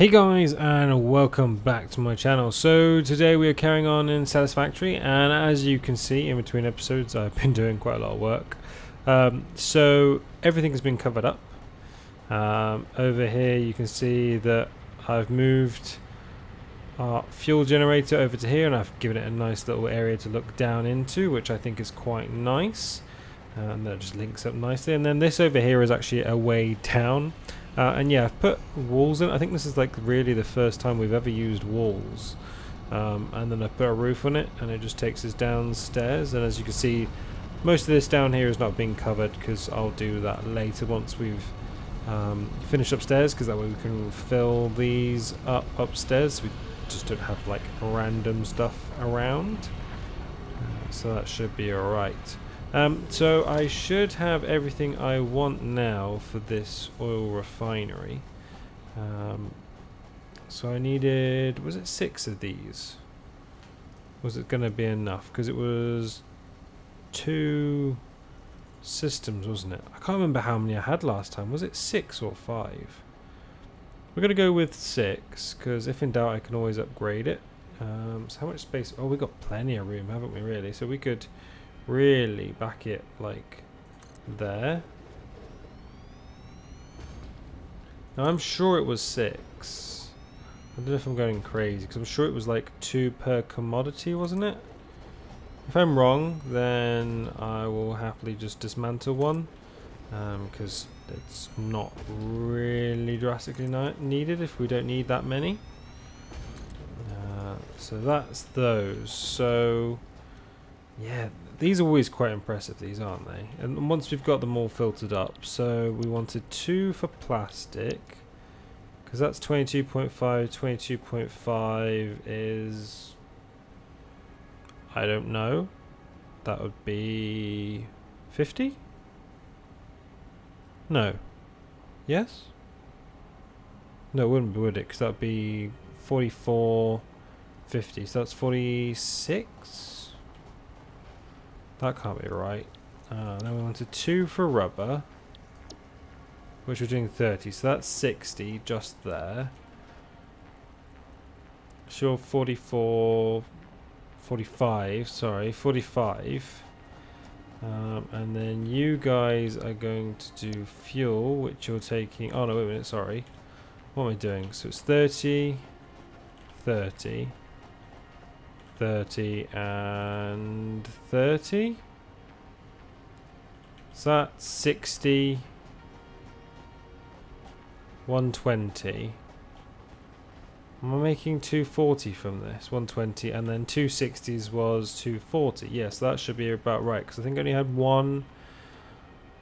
Hey guys, and welcome back to my channel. So today we are carrying on in Satisfactory, and as you can see in between episodes I've been doing quite a lot of work. So everything has been covered up. Over here you can see that I've moved our fuel generator over to here, and I've given it a nice little area to look down into, which I think is quite nice. And that just links up nicely. And then this over here is actually a way down. And yeah, I've put walls in. I think this is like really the first time we've ever used walls. And then I've put a roof on it, and it just takes us downstairs. And as you can see, most of this down here is not being covered because I'll do that later once we've finished upstairs, because that way we can fill these up upstairs. We just don't have like random stuff around. So that should be alright. So I should have everything I want now for this oil refinery. So I needed, was it 6 of these? Was it going to be enough? Because it was 2 systems, wasn't it? I can't remember how many I had last time. Was it 6 or 5? We're going to go with 6, because if in doubt I can always upgrade it. So how much space? Oh, we've got plenty of room, haven't we, really? So we could really back it like there. Now I'm sure it was 6. I don't know if I'm going crazy, because I'm sure it was like 2 per commodity, wasn't it? If I'm wrong, then I will happily just dismantle one, because it's not really drastically needed if we don't need that many. So that's those. So yeah, these are always quite impressive, these, aren't they? And once we've got them all filtered up, so we wanted 2 for plastic, because that's 22.5. 22.5 is, I don't know, that would be 50? No. Yes? No, it wouldn't be, would it? Because that would be 44.50, so that's 46? That can't be right. Then we wanted 2 for rubber, which we're doing 30, so that's 60 just there. Sure, 44, 45, sorry, 45. And then you guys are going to do fuel, which you're taking, oh no, wait a minute, sorry. What am I doing? So it's 30, 30. 30 and 30. So that's 60, 120. Am I making 240 from this? 120, and then 260s was 240. Yes, that should be about right, because I think I only had one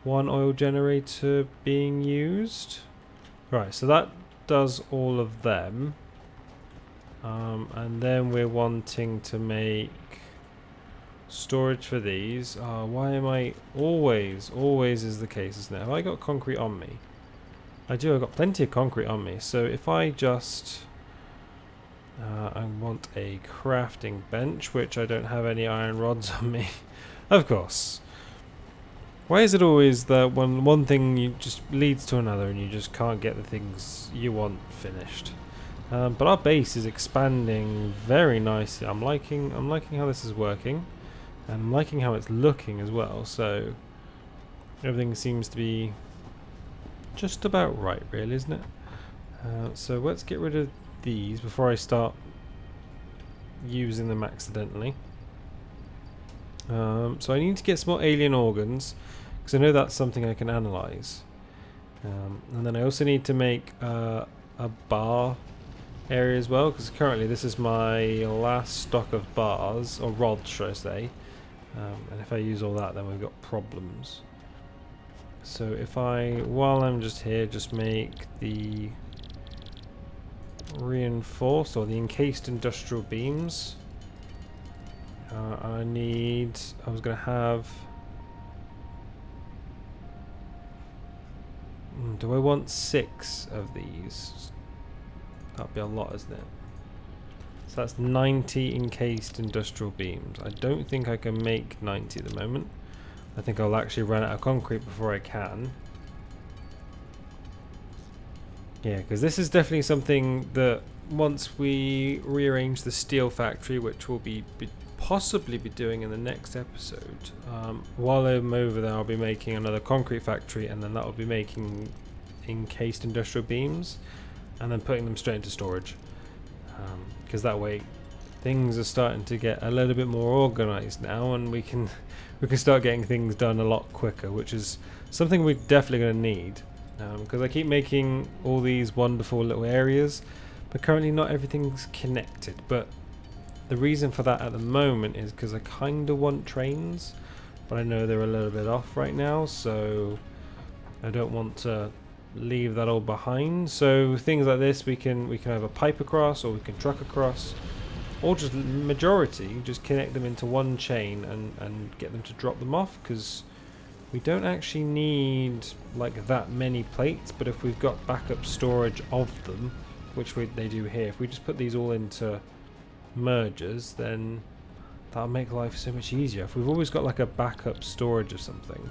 oil generator being used. Right, so that does all of them. And then we're wanting to make storage for these. Why am I always is the case, isn't it? Have I got concrete on me? I do, I've got plenty of concrete on me. So if I just I want a crafting bench, which I don't have any iron rods on me. Of course. Why is it always that one thing you just leads to another and you just can't get the things you want finished? But our base is expanding very nicely. I'm liking how this is working, and I'm liking how it's looking as well. So everything seems to be just about right, really, isn't it? So let's get rid of these before I start using them accidentally. So I need to get some more alien organs, because I know that's something I can analyze. And then I also need to make a bar area as well, because currently this is my last stock of bars, or rods should I say, and if I use all that, then we've got problems. So if I, while I'm just here, just make the reinforced or the encased industrial beams. I was going to have, do I want 6 of these? That'd be a lot, isn't it? So that's 90 encased industrial beams. I don't think I can make 90 at the moment. I think I'll actually run out of concrete before I can. Yeah, because this is definitely something that once we rearrange the steel factory, which we'll possibly be doing in the next episode, while I'm over there I'll be making another concrete factory, and then that will be making encased industrial beams and then putting them straight into storage, because that way things are starting to get a little bit more organized now, and we can start getting things done a lot quicker, which is something we're definitely going to need, because I keep making all these wonderful little areas, but currently not everything's connected. But the reason for that at the moment is because I kind of want trains, but I know they're a little bit off right now, so I don't want to leave that all behind. So things like this, we can have a pipe across, or we can truck across, or just majority just connect them into one chain and get them to drop them off, because we don't actually need like that many plates. But if we've got backup storage of them, which they do here, if we just put these all into mergers, then that'll make life so much easier. If we've always got like a backup storage of something,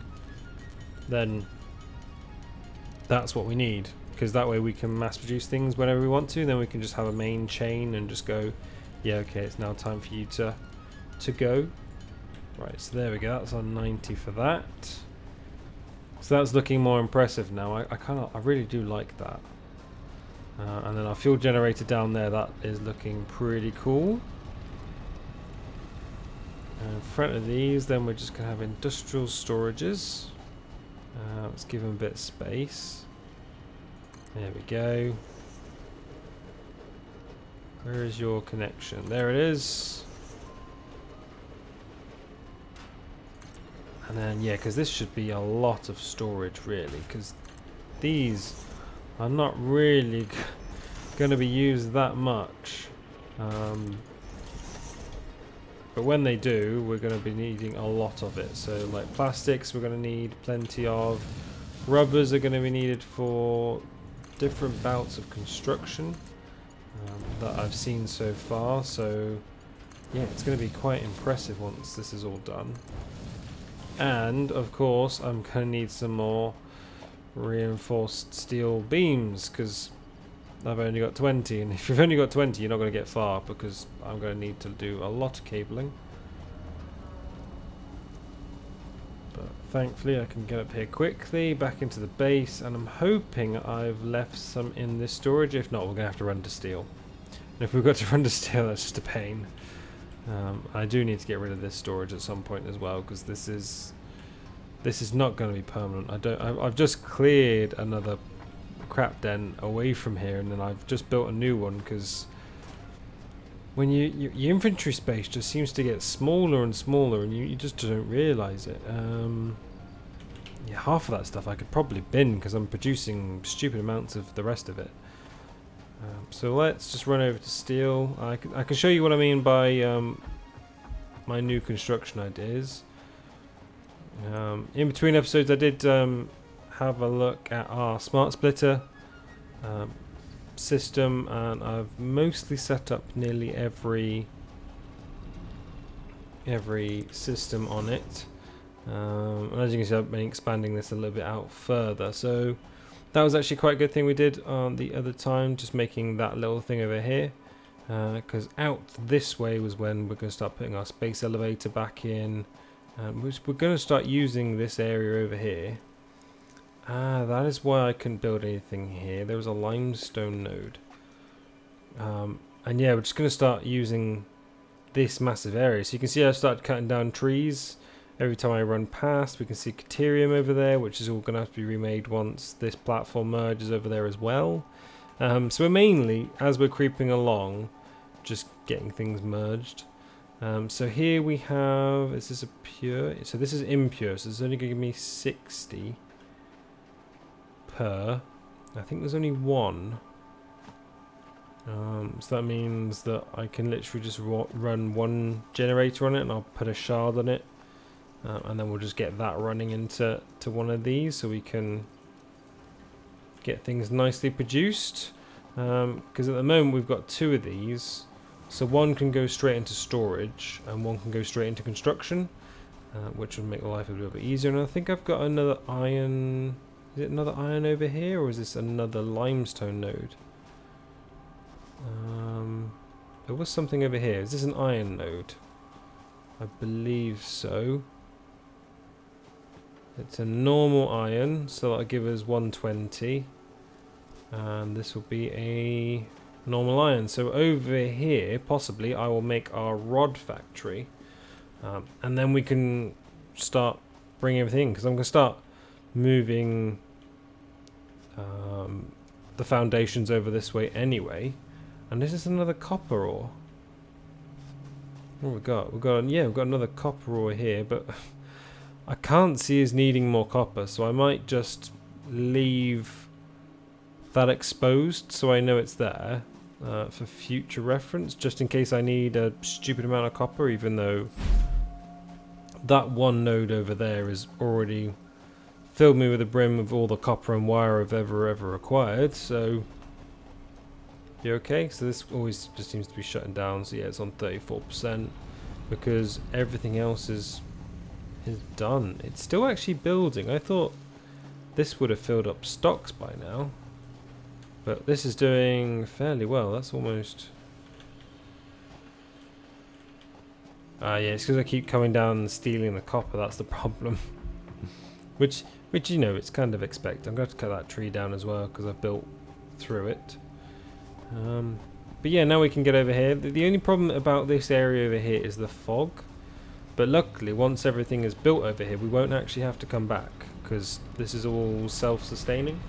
then that's what we need, because that way we can mass produce things whenever we want to. Then we can just have a main chain and just go, yeah, okay, it's now time for you to go. Right, so there we go, that's on 90 for that. So that's looking more impressive now. I really do like that. And then our fuel generator down there, that is looking pretty cool. And in front of these, then we're just going to have industrial storages. Let's give them a bit of space. There we go. Where is your connection? There it is. And then, yeah, because this should be a lot of storage, really, because these are not really going to be used that much. But when they do, we're going to be needing a lot of it. So, like plastics, we're going to need plenty of. Rubbers are going to be needed for different bouts of construction that I've seen so far. So, yeah, it's going to be quite impressive once this is all done. And, of course, I'm going to need some more reinforced steel beams, because I've only got 20, and if you've only got 20 you're not going to get far, because I'm going to need to do a lot of cabling. But thankfully I can get up here quickly back into the base, and I'm hoping I've left some in this storage. If not, we're going to have to run to steel, and if we've got to run to steel, that's just a pain. I do need to get rid of this storage at some point as well, because this is not going to be permanent. I've just cleared another crap den away from here, and then I've just built a new one, because when your inventory space just seems to get smaller and smaller, and you just don't realize it. Yeah, half of that stuff I could probably bin, because I'm producing stupid amounts of the rest of it. So let's just run over to steel. I can show you what I mean by my new construction ideas. In between episodes I did have a look at our smart splitter system, and I've mostly set up nearly every system on it. And as you can see, I've been expanding this a little bit out further. So that was actually quite a good thing we did the other time, just making that little thing over here. Because out this way was when we're going to start putting our space elevator back in. We're going to start using this area over here. That is why I couldn't build anything here. There was a limestone node. And yeah, we're just going to start using this massive area. So you can see I started cutting down trees. Every time I run past, we can see Caterium over there, which is all going to have to be remade once this platform merges over there as well. So we're mainly, as we're creeping along, just getting things merged. So here we have, is this a pure? So this is impure, so it's only going to give me 60 per. I think there's only one. So that means that I can literally just run one generator on it, and I'll put a shard on it. And then we'll just get that running into one of these, so we can get things nicely produced. Because at the moment we've got two of these, so one can go straight into storage and one can go straight into construction, which will make life a little bit easier. And I think I've got another iron. Is it another iron over here, or is this another limestone node? There was something over here. Is this an iron node? I believe so. It's a normal iron, so that'll give us 120. And this will be a normal iron. So over here, possibly, I will make our rod factory. And then we can start bringing everything in, because I'm going to start moving the foundations over this way anyway. And this is another copper ore. What have we got? We've got another copper ore here, but I can't see us needing more copper, so I might just leave that exposed so I know it's there for future reference, just in case I need a stupid amount of copper, even though that one node over there is already filled me with the brim of all the copper and wire I've ever required. So you okay? So this always just seems to be shutting down. So yeah, it's on 34% because everything else is done. It's still actually building. I thought this would have filled up stocks by now, but this is doing fairly well. That's almost yeah, it's because I keep coming down and stealing the copper. That's the problem. which you know, it's kind of expected. I'm going to have to cut that tree down as well because I've built through it. But yeah, now we can get over here. The only problem about this area over here is the fog. But luckily, once everything is built over here, we won't actually have to come back because this is all self-sustaining.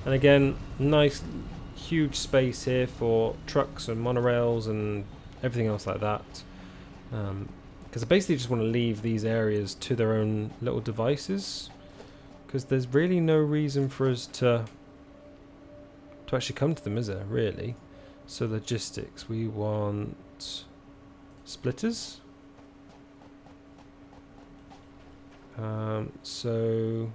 And again, nice huge space here for trucks and monorails and everything else like that. Because I basically just want to leave these areas to their own little devices, because there's really no reason for us to actually come to them, is there, really? So logistics, we want splitters. So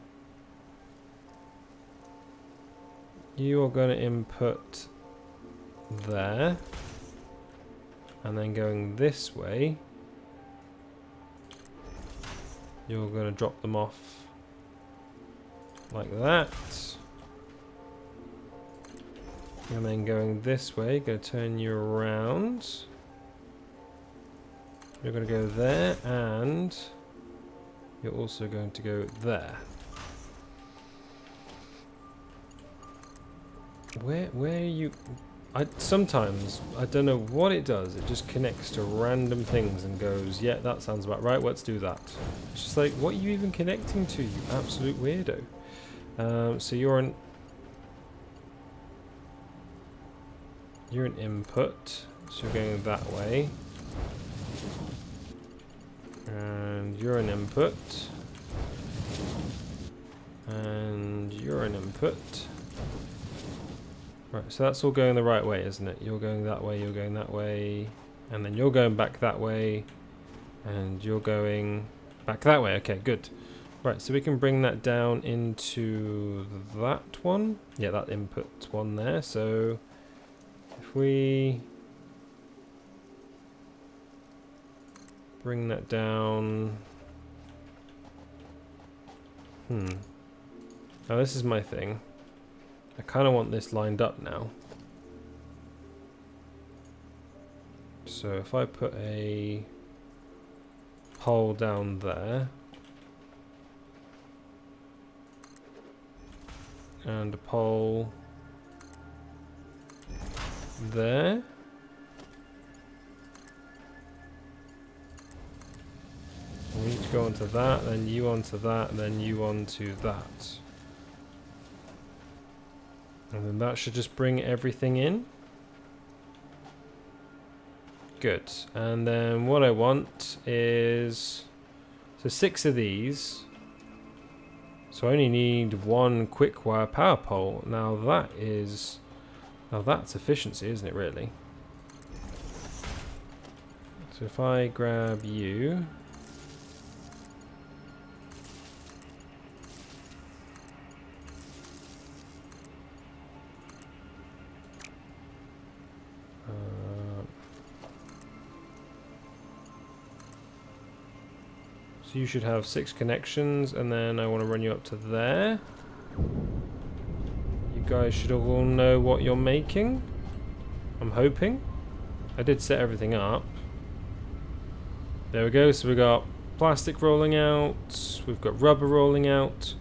you are going to input there, and then going this way, you're going to drop them off like that. And then going this way, going to turn you around. You're going to go there, and you're also going to go there. Where are you? Sometimes, I don't know what it does, it just connects to random things and goes, yeah, that sounds about right, let's do that. It's just like, what are you even connecting to, you absolute weirdo? So you're an input, so you're going that way. And you're an input. And you're an input. Right, so that's all going the right way, isn't it? You're going that way, you're going that way, and then you're going back that way, and you're going back that way. Okay, good. Right, so we can bring that down into that one. Yeah, that input one there. So if we bring that down... Now this is my thing. I kind of want this lined up now. So if I put a pole down there, and a pole there, we need to go onto that, then you onto that, then you onto that. And then that should just bring everything in. Good. And then what I want is... So 6 of these. So I only need 1 quick wire power pole. Now that's efficiency, isn't it, really? So if I grab you... So you should have 6 connections, and then I want to run you up to there. guys should all know what you're making. I'm hoping. I did set everything up. There we go. So we got plastic rolling out. We've got rubber rolling out.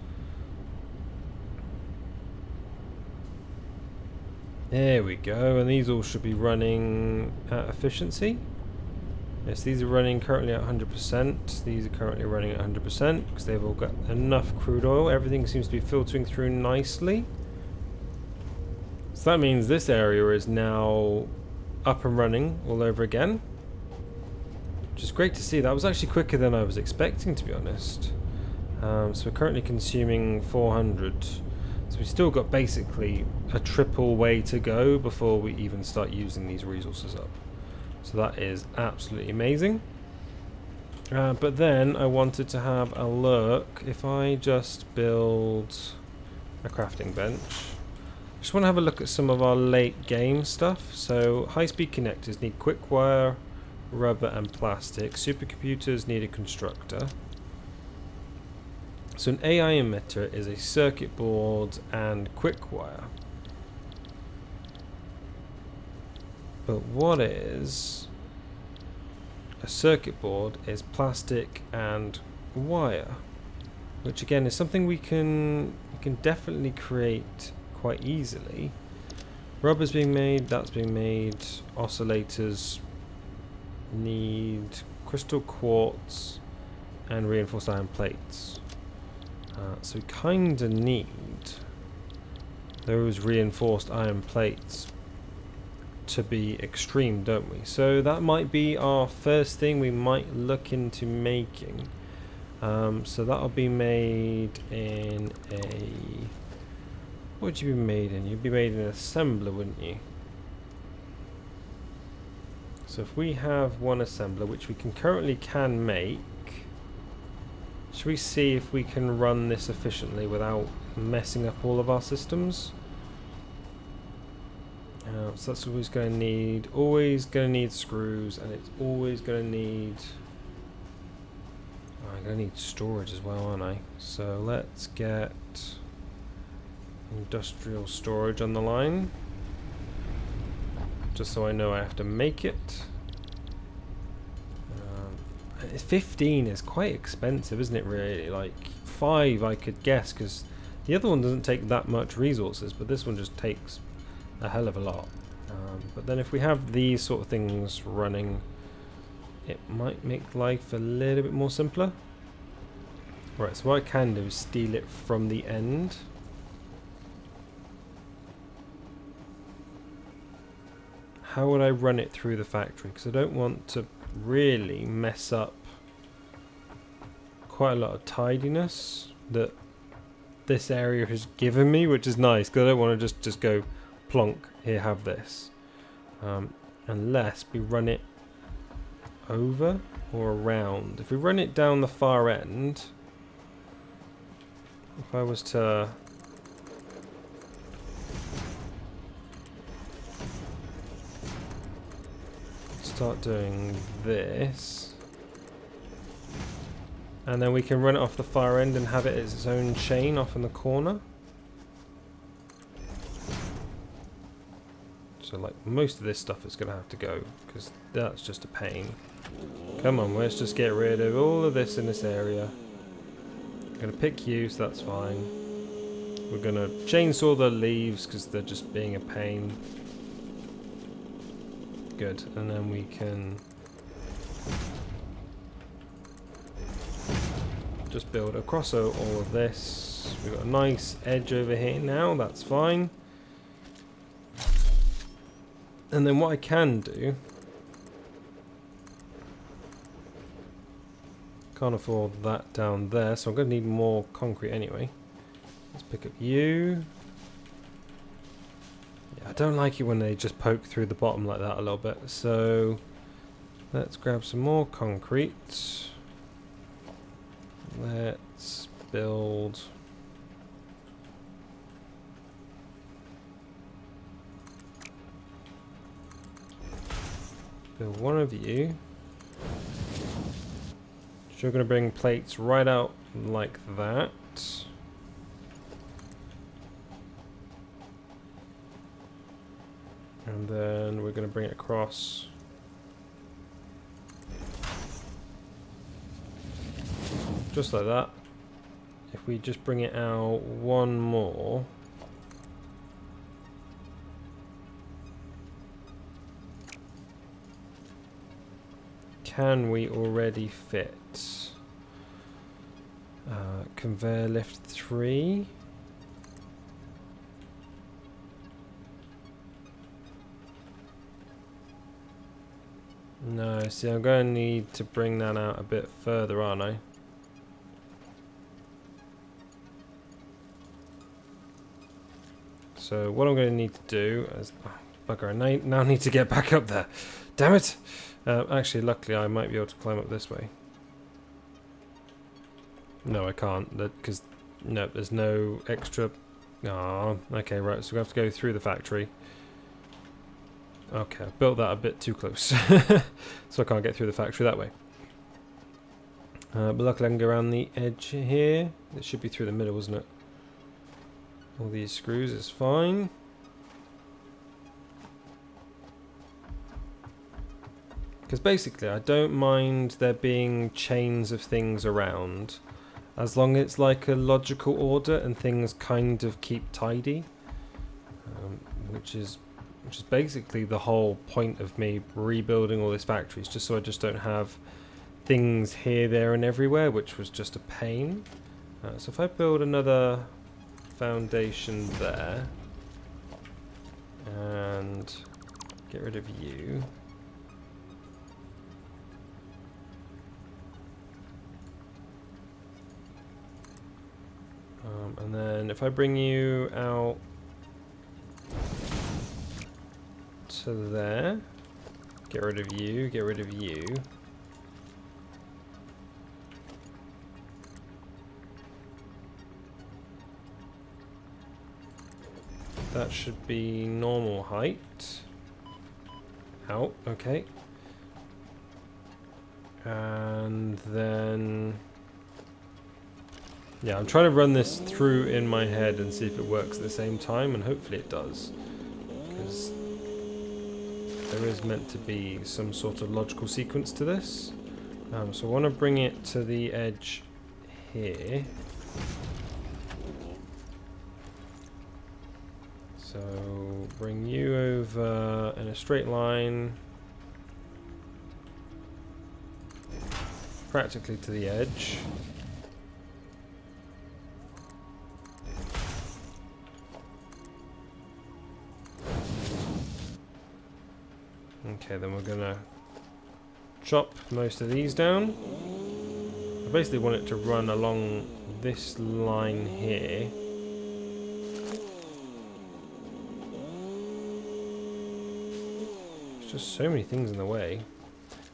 There we go. And these all should be running at efficiency. Yes, these are running currently at 100%. These are currently running at 100% because they've all got enough crude oil. Everything seems to be filtering through nicely. So that means this area is now up and running all over again, which is great to see. That was actually quicker than I was expecting, to be honest. So we're currently consuming 400. So we've still got basically a triple way to go before we even start using these resources up. So that is absolutely amazing. But then I wanted to have a look. If I just build a crafting bench, I just want to have a look at some of our late game stuff. So high-speed connectors need quick wire, rubber and plastic. Supercomputers need a constructor. So an AI emitter is a circuit board and quick wire. But what is a circuit board is plastic and wire, which again is something we can definitely create quite easily. Rubber's being made, that's being made. Oscillators need crystal quartz and reinforced iron plates. So we kind of need those reinforced iron plates to be extreme, don't we? So that might be our first thing we might look into making. So that'll be made in a... What would you be made in? You'd be made in an assembler, wouldn't you? So if we have one assembler, which we currently can make, should we see if we can run this efficiently without messing up all of our systems? So that's always going to need screws, and it's always going to need... Oh, I'm going to need storage as well, aren't I? So let's get industrial storage on the line, just so I know I have to make it. 15 is quite expensive, isn't it, really? Like 5 I could guess, because the other one doesn't take that much resources, but this one just takes a hell of a lot. But then if we have these sort of things running, it might make life a little bit more simpler. Right, so what I can do is steal it from the end. How would I run it through the factory? Because I don't want to really mess up quite a lot of tidiness that this area has given me, which is nice, because I don't want to just go plonk, here, have this. Unless we run it over or around. If we run it down the far end, if I was to start doing this, and then we can run it off the far end and have it as its own chain off in the corner. So like most of this stuff is going to have to go, because that's just a pain. Come on, let's just get rid of all of this in this area. I'm going to pick you, so that's fine. We're going to chainsaw the leaves because they're just being a pain. Good, and then we can just build across all of this. We've got a nice edge over here now, that's fine. And then what I can do, can't afford that down there, so I'm going to need more concrete anyway. Let's pick up you. Yeah, I don't like it when they just poke through the bottom like that a little bit, so let's grab some more concrete. Let's build... build one of you. So you're going to bring plates right out like that. And then we're going to bring it across. Just like that. If we just bring it out one more. Can we already fit conveyor lift 3? No, see, I'm going to need to bring that out a bit further, aren't I? So what I'm going to need to do is... Oh, bugger, I now need to get back up there. Damn it! Actually, luckily I might be able to climb up this way. No, I can't, because no, there's no extra... Ah, okay, right, so we have to go through the factory. Okay, I built that a bit too close, so I can't get through the factory that way. But luckily I can go around the edge here. It should be through the middle, isn't it? All these screws is fine. Because basically I don't mind there being chains of things around, as long as it's like a logical order and things kind of keep tidy, which is basically the whole point of me rebuilding all this factories, just so I just don't have things here, there and everywhere, which was just a pain. So if I build another foundation there and get rid of you. And then if I bring you out to there, get rid of you, get rid of you. That should be normal height. Out, okay. And then... yeah, I'm trying to run this through in my head and see if it works at the same time, and hopefully it does. Because there is meant to be some sort of logical sequence to this. So I want to bring it to the edge here. So bring you over in a straight line, practically to the edge. Okay, then we're gonna chop most of these down. I basically want it to run along this line here. There's just so many things in the way.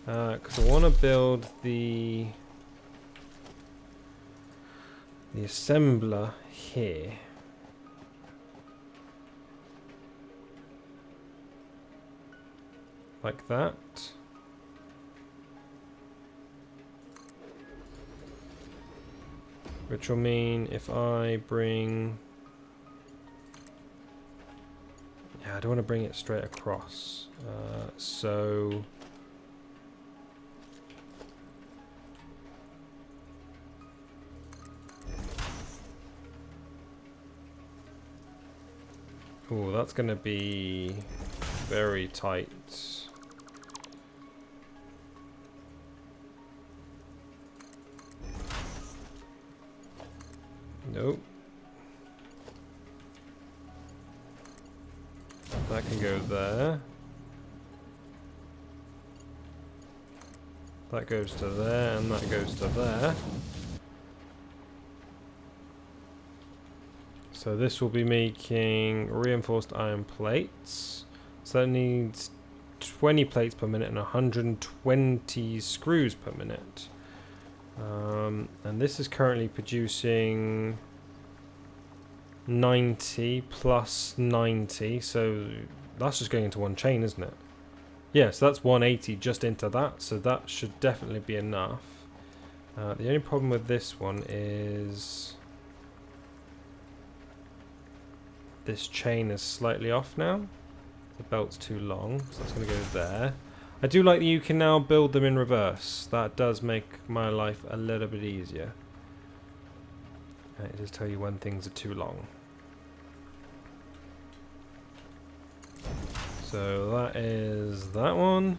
Because I want to build the assembler here. Like that. Which will mean if I bring... yeah, I don't want to bring it straight across. So... oh, that's going to be very tight. Nope. That can go there. That goes to there, and that goes to there. So this will be making reinforced iron plates. So that needs 20 plates per minute and 120 screws per minute. And this is currently producing 90 plus 90, so that's just going into one chain, isn't it? Yeah, so that's 180 just into that, so that should definitely be enough. The only problem with this one is this chain is slightly off now. The belt's too long, so that's going to go there. I do like that you can now build them in reverse. That does make my life a little bit easier. It does tell you when things are too long. So that is that one.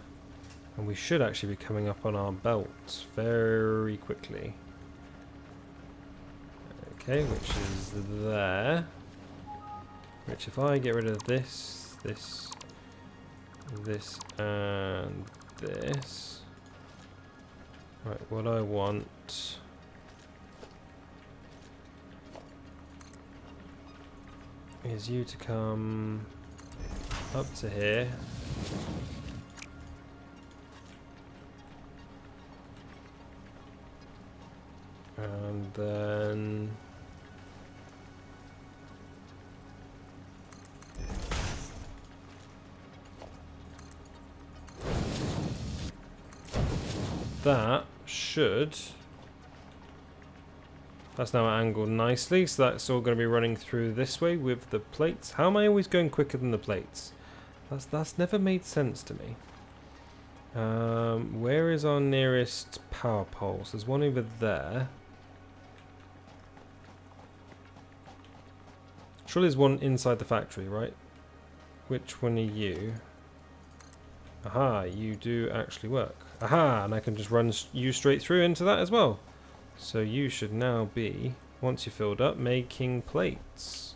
And we should actually be coming up on our belts very quickly. Okay, which is there. Which if I get rid of this, this, and this. Right, what I want is you to come up to here. And then that should, that's now angled nicely, so that's all going to be running through this way with the plates. How am I always going quicker than the plates? That's never made sense to me. Where is our nearest power poles? There's one over there. Surely there's one inside the factory, right? Which one are you? Aha, you do actually work. Aha, and I can just run you straight through into that as well. So you should now be, once you're filled up, making plates.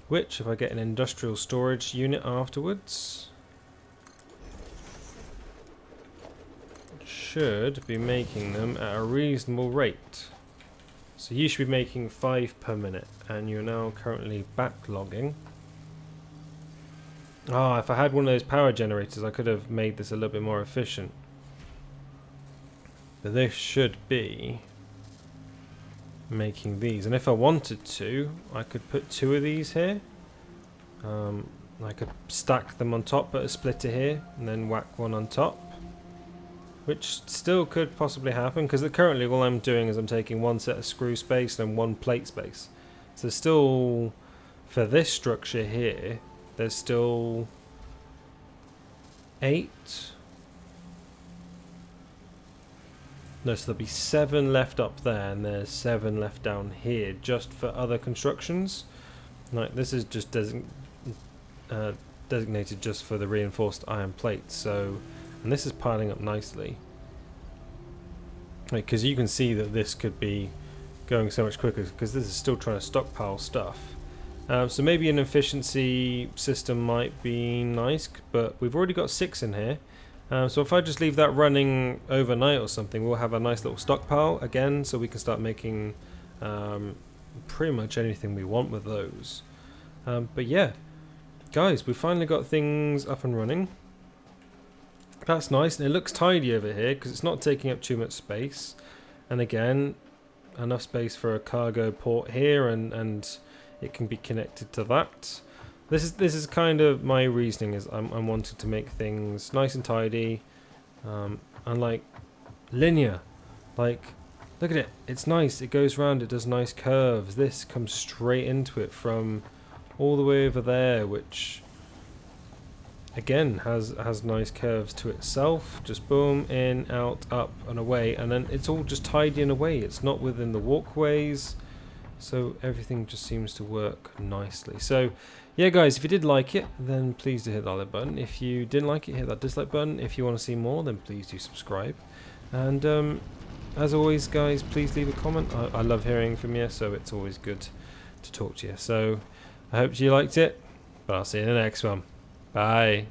Which, if I get an industrial storage unit afterwards, should be making them at a reasonable rate. So you should be making 5 per minute, and you're now currently backlogging. Ah, if I had one of those power generators, I could have made this a little bit more efficient. But this should be making these, and if I wanted to, I could put 2 of these here. I could stack them on top, put a splitter here, and then whack one on top. Which still could possibly happen, because currently all I'm doing is I'm taking one set of screw space and one plate space. So still, for this structure here, there's still 8. No, so there'll be 7 left up there, and there's 7 left down here, just for other constructions. Like, this is just designated just for the reinforced iron plates, so... And this is piling up nicely. Because you can see that this could be going so much quicker, because this is still trying to stockpile stuff. So maybe an efficiency system might be nice, but we've already got 6 in here. So if I just leave that running overnight or something, we'll have a nice little stockpile again, so we can start making pretty much anything we want with those. But yeah, guys, we've finally got things up and running. That's nice, and it looks tidy over here because it's not taking up too much space. And again, enough space for a cargo port here, and it can be connected to that. This is kind of my reasoning, is I'm wanting to make things nice and tidy, and like linear. Like, look at it, it's nice. It goes around, it does nice curves. This comes straight into it from all the way over there, which again has nice curves to itself. Just boom, in, out, up and away, and then it's all just tidy in a way. It's not within the walkways, so everything just seems to work nicely. So yeah guys, if you did like it, then please do hit that like button. If you didn't like it, hit that dislike button. If you want to see more, then please do subscribe. And as always guys, please leave a comment. I love hearing from you, so it's always good to talk to you. So I hope you liked it, but I'll see you in the next one. Bye.